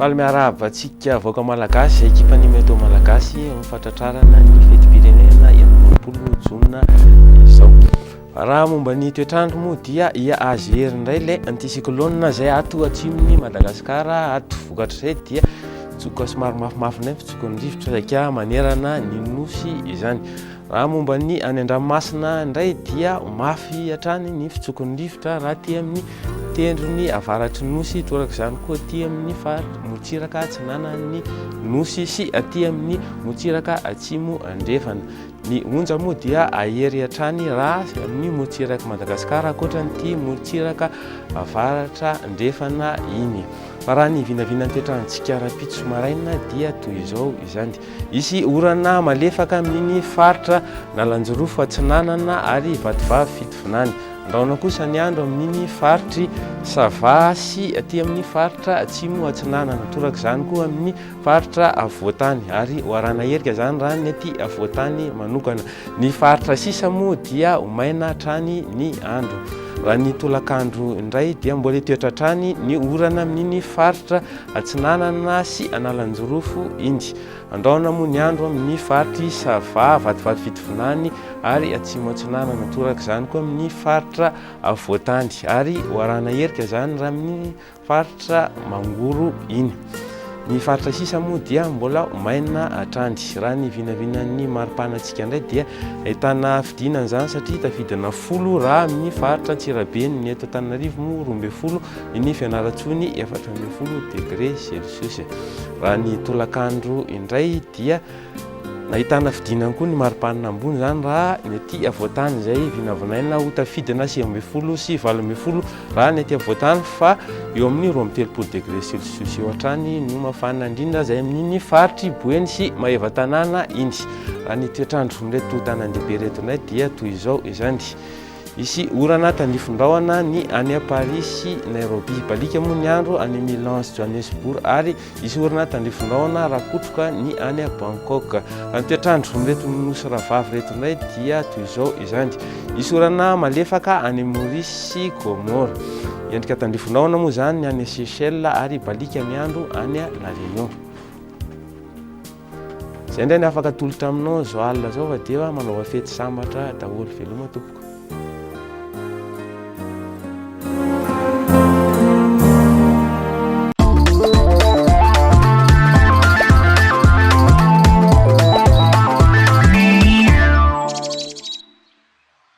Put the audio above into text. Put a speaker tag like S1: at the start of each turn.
S1: Faly miarahaba antsika vahoaka malagasy ekipa Meto malagasy mifatratrarana ny fetim-pirenena enim-polo jona izao. Raha momba ny toetrandro moa dia azo hery indray ilay anticyclone zay ato atsimon'ny Madagasikara ato vokatra izay dia tsoka somary mafimafy indray fitsokony rivotra saika manerana ny nosy izany. Raha momba ny any an-dranomasina indray dia mafy hatrany ny fitsokony rivotra raha ty amin'ny tendrony avaratry nosy toraka izany koa aty amin'ny motsiraka atsinanan'ny nosy sy aty amin'ny motsiraka atsimo andrefana. Ny onja moa dia ahery hatrany raha amin'ny motsiraka Madagasikara ankoatran'ity motsiraka avaratra andrefana iny. Fa raha ny vinavinan'ny toetrandrontsika rapitso maraina dia toy izao izany. Isy orana malefaka amin'ny faritra Nalanjorofo atsinanana ary Vatovavy fitovinany. Andraona kosa ny andro amin'ny faritry Sava sy aty amin'ny faritra atsimo atsinanana, toraka izany koa amin'ny faritra Avoatany ary hoarana herika izany raha ny aty Avoatany manokana. Ny faritra sisa moa dia maina hatrany ny andro. Raha ny tolakandro indray dia mbola toetra hatrany ny orana amin'ny faritra atsinanana sy Analanjorofo indy. Andraona moa ny andro amin'ny faritry Sava, Vatovavy fitovinany ary atsimo atsinanana, toraka izany koa amin'ny faritra Avoatany ary hoarana herika izany raha amin'ny faritra Mangoro iny. Ny faritra sisa moa dia mbola maina hatrany. Raha ny vinavinan'ny maripanatsika indray dia ahitana fidinana izany satria tafidina 10 raha amin'ny faritra Antsirabe ny eto Antananarivo moa 12, ny Fianarantsoa 14 degré Celsius. Raha ny tolakandro indray dia nahitana fidinana koa ny maripanina ambony izany raha ny aty Avoatany izay vinavinaina ho tafidina 9 sy 12 raha ny aty Avoatany, fa eo amin'ny 13 degré Celsius eo hatrany no mafana indrindra izay amin'ny faritry Boeny sy Maevatanana iny. Raha ny toetrandro reto tanàn-dehibe reto indray dia toy izao izany. Isy orana tandrifondrahona ny any Paris sy Nairobi, balika moa ny andro any Milan sy Johannesburg ary isy orana tandrifondrahona rakotroka ny any Bangkok. Raha ny toetrandro reto nosy ravavy reto indray dia toy izao izany. Isy orana malefaka any Maurice sy Comore, endrika tandrifondrahona moa izany ny any Seychelles ary balika ny andro any La Réunion. Izay indray ny afaka atolotra aminao zao alina zao fa dia manao fety sambatra daholo, veloma tompoko.